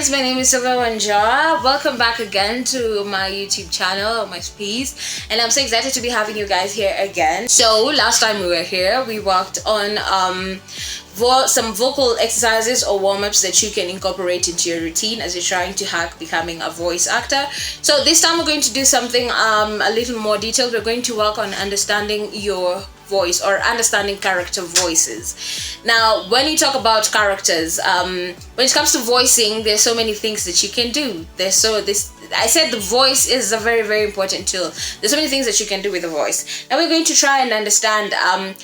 guys, my name is Sylvia Wanjara. Welcome back again to my YouTube channel, my space, and I'm so excited to be having you guys here again. So last time we were here, we worked on some vocal exercises or warm-ups that you can incorporate into your routine as you're trying to hack becoming a voice actor. So this time we're going to do something a little more detailed. We're going to work on understanding your voice or understanding character voices. Now, when you talk about characters, when it comes to voicing, there's so many things that you can do. I said the voice is a very, very important tool. There's so many things that you can do with the voice. Now we're going to try and understand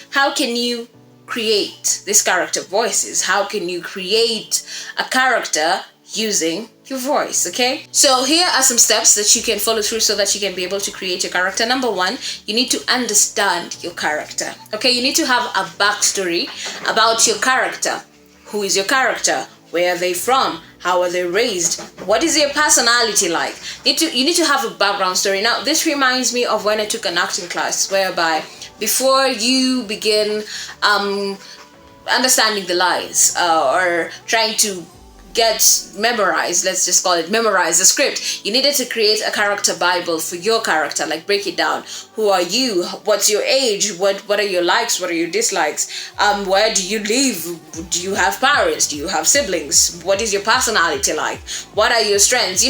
how can you create these character voices. How can you create a character using your voice? Okay, so here are some steps that you can follow through so that you can be able to create your character. Number one, you need to understand your character. Okay, you need to have a backstory about your character. Who is your character? Where are they from? How are they raised? What is their personality like? You need to have a background story. Now, this reminds me of when I took an acting class, whereby before you begin understanding the lines or trying to memorize the script, you needed to create a character bible for your character, like break it down. Who are you? What's your age? What are your likes? What are your dislikes? Where do you live? Do you have parents? Do you have siblings? What is your personality like? What are your strengths?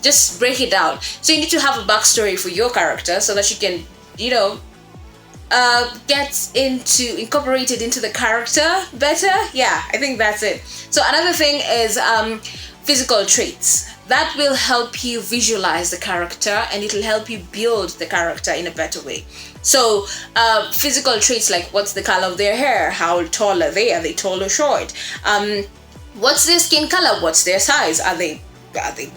Just break it down. So you need to have a backstory for your character so that you can get incorporated into the character better. Yeah, I think that's it. So another thing is physical traits. That will help you visualize the character and it'll help you build the character in a better way. So physical traits like what's the color of their hair, how tall are they tall or short, what's their skin color, what's their size, are they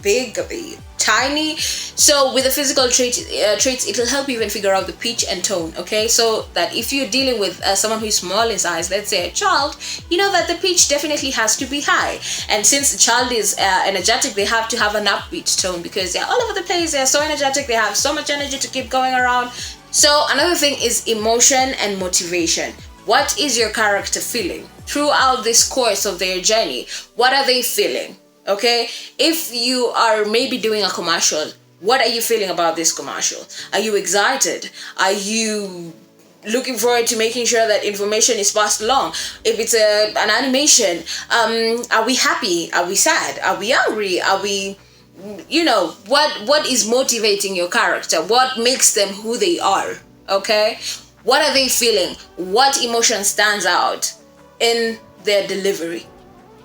big, are they tiny? So with the physical traits, it'll help you even figure out the pitch and tone. Okay, so that if you're dealing with someone who's small in size, let's say a child, you know that the pitch definitely has to be high. And since the child is energetic, they have to have an upbeat tone because they're all over the place. They're so energetic. They have so much energy to keep going around. So another thing is emotion and motivation. What is your character feeling throughout this course of their journey? What are they feeling? Okay, if you are maybe doing a commercial, what are you feeling about this commercial? Are you excited? Are you looking forward to making sure that information is passed along? If it's an animation, are we happy? Are we sad? Are we angry? Are we, what is motivating your character? What makes them who they are? Okay, what are they feeling? What emotion stands out in their delivery?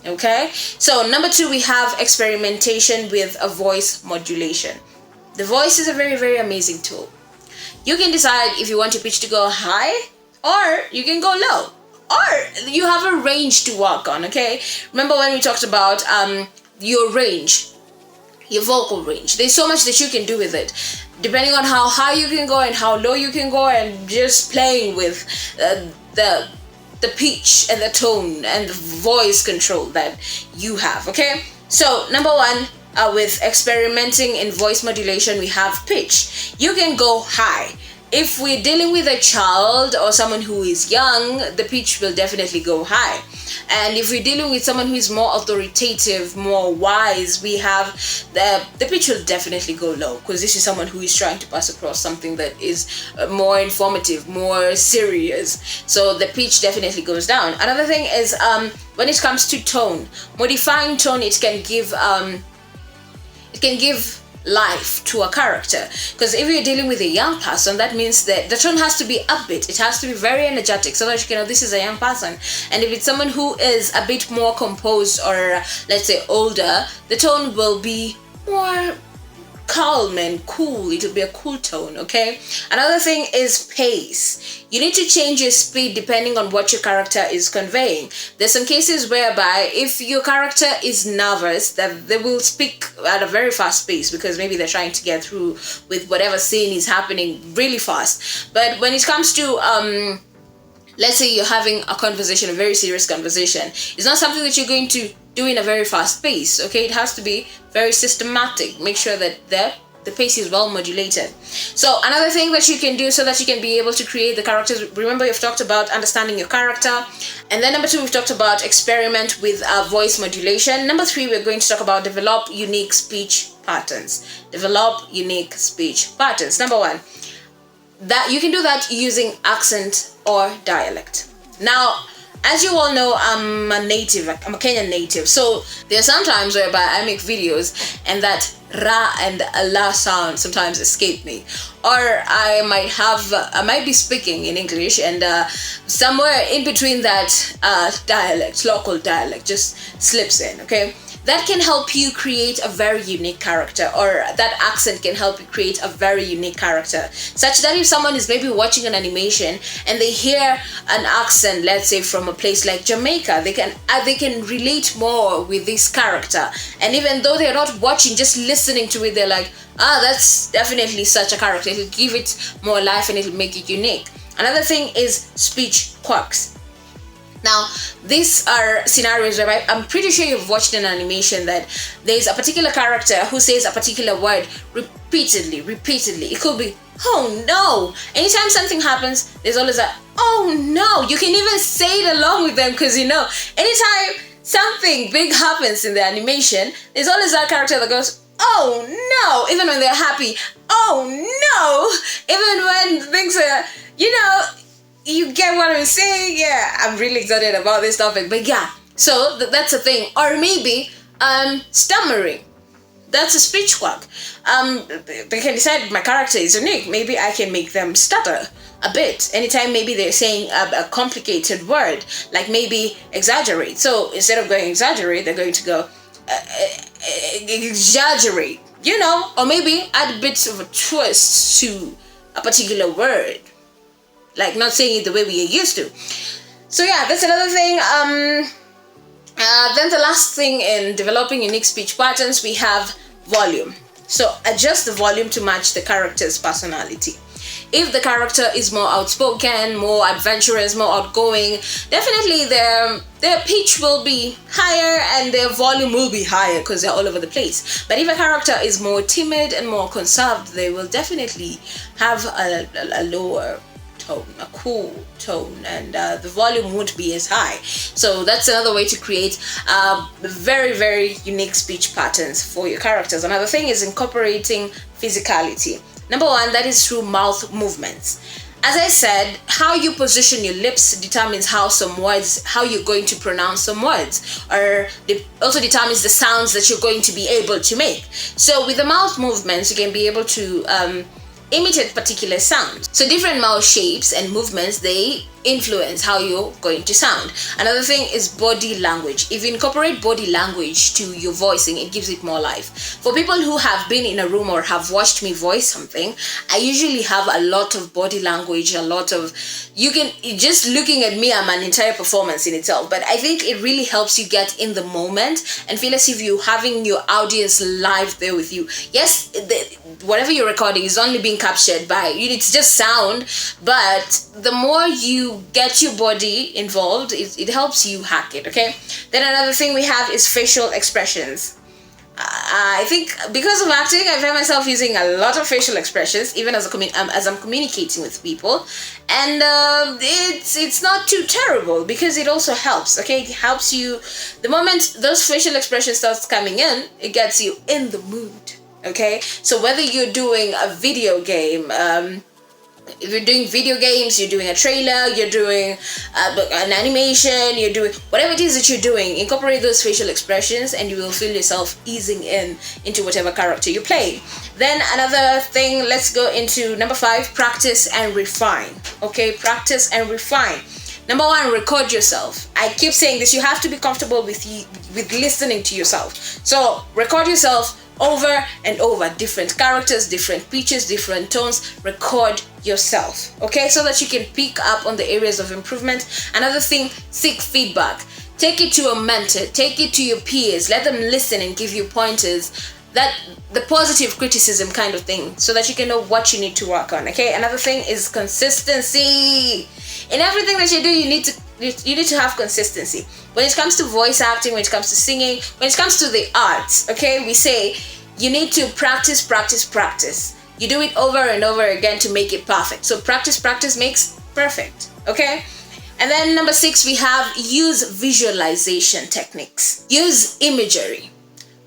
Okay, so number two, we have experimentation with a voice modulation. The voice is a very, very amazing tool. You can decide if you want your pitch to go high or you can go low, or you have a range to work on. Okay, remember when we talked about your range, your vocal range? There's so much that you can do with it, depending on how high you can go and how low you can go, and just playing with the pitch and the tone and the voice control that you have. Okay, so number one, with experimenting in voice modulation, we have pitch. You can go high. If we're dealing with a child or someone who is young, the pitch will definitely go high. And if we're dealing with someone who is more authoritative, more wise, we have the pitch will definitely go low, because this is someone who is trying to pass across something that is more informative, more serious. So the pitch definitely goes down. Another thing is when it comes to tone, modifying tone, it can give life to a character. Because if you're dealing with a young person, that means that the tone has to be upbeat. It has to be very energetic so that you can know this is a young person. And if it's someone who is a bit more composed or let's say older, the tone will be more calm and cool. It'll be a cool tone. Okay, another thing is pace. You need to change your speed depending on what your character is conveying. There's some cases whereby if your character is nervous, that they will speak at a very fast pace because maybe they're trying to get through with whatever scene is happening really fast. But when it comes to let's say you're having a conversation, a very serious conversation, it's not something that you're going to do in a very fast pace. Okay, it has to be very systematic. Make sure that the the pace is well modulated. So another thing that you can do so that you can be able to create the characters, remember we've talked about understanding your character, and then number 2 we've talked about experiment with voice modulation. Number 3 we're going to talk about develop unique speech patterns. Develop unique speech patterns. Number 1, that you can do that using accent or dialect. Now, as you all know, I'm a Kenyan native, so there are some times whereby I make videos and that ra and la sound sometimes escape me, or I might be speaking in English and somewhere in between that local dialect just slips in, okay? That can help you create a very unique character, or that accent can help you create a very unique character, such that if someone is maybe watching an animation and they hear an accent, let's say from a place like Jamaica, they can relate more with this character, and even though they're not watching, just listening to it, they're like, that's definitely such a character. It'll give it more life and it'll make it unique. Another thing is speech quirks. Now, these are scenarios where I'm pretty sure you've watched an animation that there's a particular character who says a particular word repeatedly. It could be, oh no. Anytime something happens, there's always a, oh no. You can even say it along with them because, anytime something big happens in the animation, there's always that character that goes, oh no. Even when they're happy, oh no. Even when things are, you get what I'm saying? Yeah, I'm really excited about this topic. But yeah, so that's a thing. Or maybe stammering. That's a speech quirk. They can decide my character is unique. Maybe I can make them stutter a bit. Anytime maybe they're saying a complicated word, like maybe exaggerate. So instead of going exaggerate, they're going to go exaggerate, or maybe add bits of a twist to a particular word. Like not saying it the way we are used to. So yeah, that's another thing. Then the last thing in developing unique speech patterns, we have volume. So adjust the volume to match the character's personality. If the character is more outspoken, more adventurous, more outgoing, definitely their pitch will be higher and their volume will be higher because they're all over the place. But if a character is more timid and more conserved, they will definitely have a lower tone, a cool tone, and the volume won't be as high. So that's another way to create very, very unique speech patterns for your characters. Another thing is incorporating physicality. Number 1, that is through mouth movements. As I said, how you position your lips determines how you're going to pronounce some words, or it also determines the sounds that you're going to be able to make. So with the mouth movements, you can be able to imitate particular sounds. So different mouth shapes and movements, they influence how you're going to sound. Another thing is body language. If you incorporate body language to your voicing, it gives it more life. For people who have been in a room or have watched me voice something, I usually have a lot of body language, just looking at me, I'm an entire performance in itself. But I think it really helps you get in the moment and feel as if you're having your audience live there with you. Yes, whatever you're recording is only being captured by you, it's just sound, but the more you get your body involved, it helps you hack it, okay? Then another thing we have is facial expressions. I think because of acting, I find myself using a lot of facial expressions, even as I'm communicating with people, and it's not too terrible because it also helps. Okay, it helps you. The moment those facial expressions starts coming in, it gets you in the mood. Okay, so whether you're doing a video game, if you're doing video games, you're doing a trailer, you're doing an animation, you're doing whatever it is that you're doing, incorporate those facial expressions and you will feel yourself easing into whatever character you play. Then another thing, let's go into number 5, practice and refine. Okay, practice and refine. Number 1, record yourself. I keep saying this, you have to be comfortable with listening to yourself. So record yourself over and over, different characters, different pitches, different tones. Record yourself, okay, so that you can pick up on the areas of improvement. Another thing, seek feedback. Take it to a mentor, take it to your peers, let them listen and give you pointers, that the positive criticism kind of thing, so that you can know what you need to work on. Okay, another thing is consistency. In everything that you do, you need to have consistency. When it comes to voice acting, when it comes to singing, when it comes to the arts, okay, we say you need to practice, practice, practice. You do it over and over again to make it perfect. So practice, practice makes perfect, okay? And then number 6, we have use visualization techniques. Use imagery.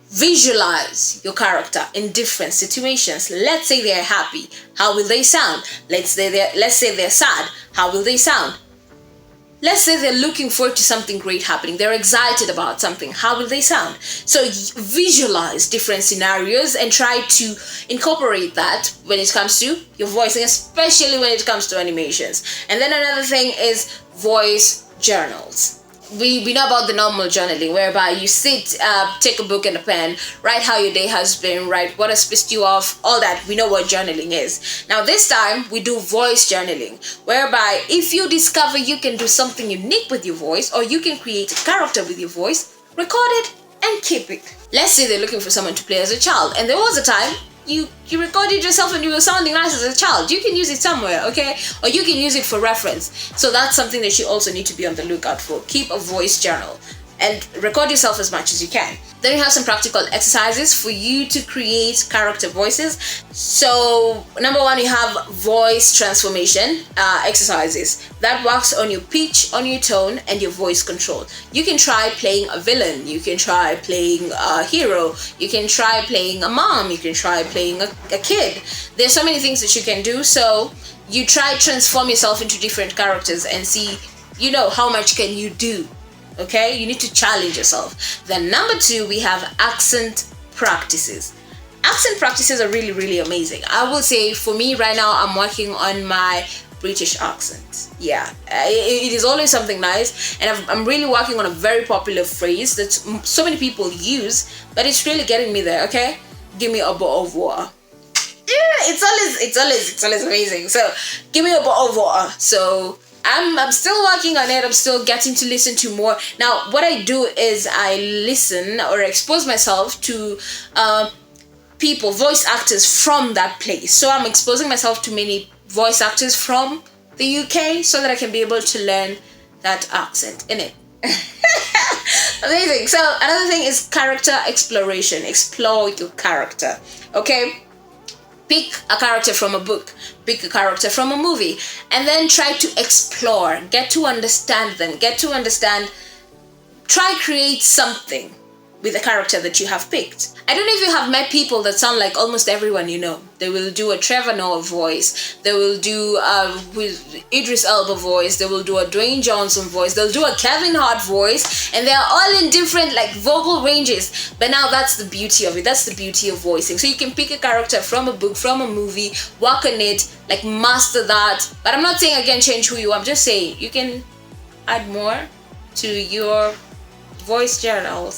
Visualize your character in different situations. Let's say they're happy. How will they sound? Let's say they're sad. How will they sound? Let's say they're looking forward to something great happening. They're excited about something. How will they sound? So visualize different scenarios and try to incorporate that when it comes to your voicing, especially when it comes to animations. And then another thing is voice journals. We know about the normal journaling, whereby you sit, take a book and a pen, write how your day has been, write what has pissed you off, all that. We know what journaling is. Now this time we do voice journaling, whereby if you discover you can do something unique with your voice, or you can create a character with your voice, record it and keep it. Let's say they're looking for someone to play as a child, and there was a time you recorded yourself and you were sounding nice as a child. You can use it somewhere, okay? Or you can use it for reference. So that's something that you also need to be on the lookout for. Keep a voice journal and record yourself as much as you can. Then we have some practical exercises for you to create character voices. So number 1, you have voice transformation exercises. That works on your pitch, on your tone, and your voice control. You can try playing a villain. You can try playing a hero. You can try playing a mom. You can try playing a kid. There's so many things that you can do. So you try transform yourself into different characters and see, how much can you do. Okay, you need to challenge yourself. Then number 2, we have accent practices. Accent practices are really, really amazing. I will say for me right now, I'm working on my British accent. Yeah, it is always something nice, and I'm really working on a very popular phrase that so many people use, but it's really getting me there. Okay, give me a bottle of water. Yeah, it's always amazing. So give me a bottle of water. So I'm still working on it. I'm still getting to listen to more. Now, what I do is I listen or expose myself to people, voice actors from that place. So I'm exposing myself to many voice actors from the UK so that I can be able to learn that accent in it. Amazing. So another thing is character exploration. Explore your character. Okay? Pick a character from a book, pick a character from a movie, and then try to explore, get to understand them, try create something with the character that you have picked. I don't know if you have met people that sound like almost everyone you know. They will do a Trevor Noah voice, they will do with Idris Elba voice, they will do a Dwayne Johnson voice, they'll do a Kevin Hart voice, and they're all in different vocal ranges. But now that's the beauty of it. That's the beauty of voicing. So you can pick a character from a book, from a movie, work on it, master that. But I'm not saying again change who you are. I'm just saying you can add more to your voice journal.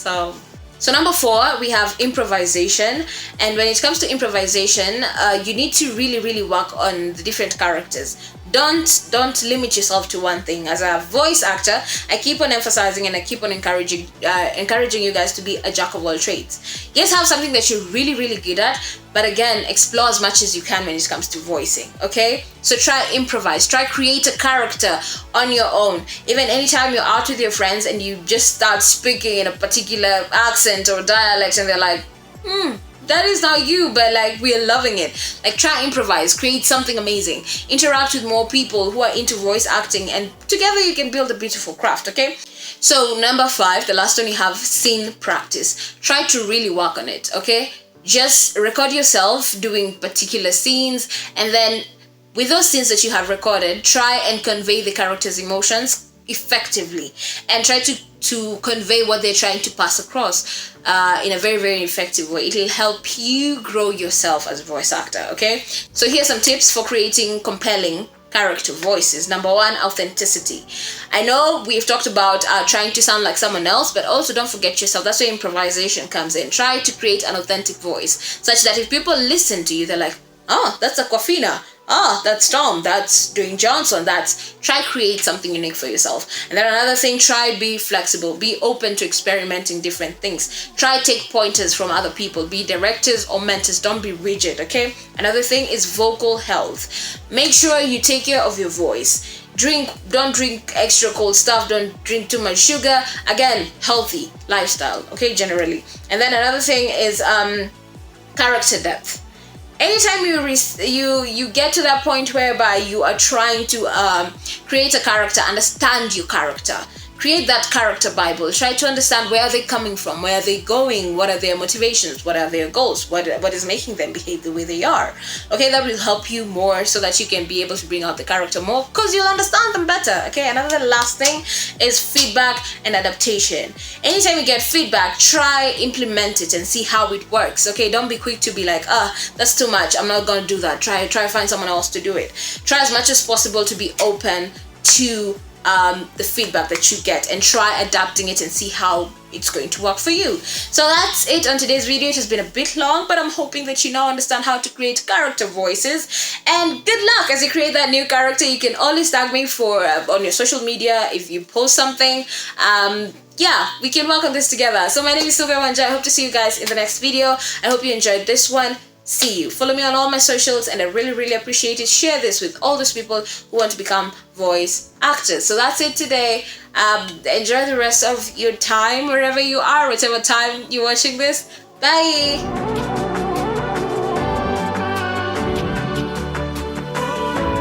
So number 4, we have improvisation. And when it comes to improvisation, you need to really, really work on the different characters. Don't limit yourself to one thing. As a voice actor, I keep on emphasizing and I keep on encouraging you guys to be a jack of all trades. Yes, have something that you're really, really good at, but again, explore as much as you can when it comes to voicing. Okay? So try improvise, try create a character on your own. Even anytime you're out with your friends and you just start speaking in a particular accent or dialect and they're like, that is not you, but we're loving it. Try improvise, create something amazing, interact with more people who are into voice acting, and together you can build a beautiful craft. Okay, so number 5, the last one, you have scene practice. Try to really work on it. Okay, just record yourself doing particular scenes, and then with those scenes that you have recorded, try and convey the character's emotions effectively and try to convey what they're trying to pass across in a very, very effective way. It will help you grow yourself as a voice actor. Okay, so here's some tips for creating compelling character voices. Number 1, authenticity. I know we've talked about trying to sound like someone else, but also don't forget yourself. That's where improvisation comes in. Try to create an authentic voice such that if people listen to you, they're like, oh, that's Aquafina. Oh, that's Tom, that's Dwayne Johnson, try create something unique for yourself. And then another thing, try be flexible, be open to experimenting different things. Try take pointers from other people, be directors or mentors, don't be rigid, okay? Another thing is vocal health. Make sure you take care of your voice. Don't drink extra cold stuff, don't drink too much sugar. Again, healthy lifestyle, okay, generally. And then another thing is character depth. Anytime you get to that point whereby you are trying to create a character, understand your character, create that character Bible, try to understand where are they coming from, where are they going, what are their motivations, what are their goals, what is making them behave the way they are. Okay, that will help you more so that you can be able to bring out the character more, because you'll understand them better. Okay, another last thing is feedback and adaptation. Anytime you get feedback, try implement it and see how it works. Okay, don't be quick to be like, that's too much, I'm not gonna do that. Try find someone else to do it. Try as much as possible to be open to the feedback that you get, and try adapting it and see how it's going to work for you. So that's it on today's video. It has been a bit long, but I'm hoping that you now understand how to create character voices, and good luck as you create that new character. You can always tag me for on your social media if you post something. Yeah, we can work on this together. So my name is Sylvia Wanja. I hope to see you guys in the next video. I hope you enjoyed this one. See you. Follow me on all my socials, and I really appreciate it. Share this with all those people who want to become voice actors. So that's it today. Enjoy the rest of your time wherever you are, whatever time you're watching this. Bye.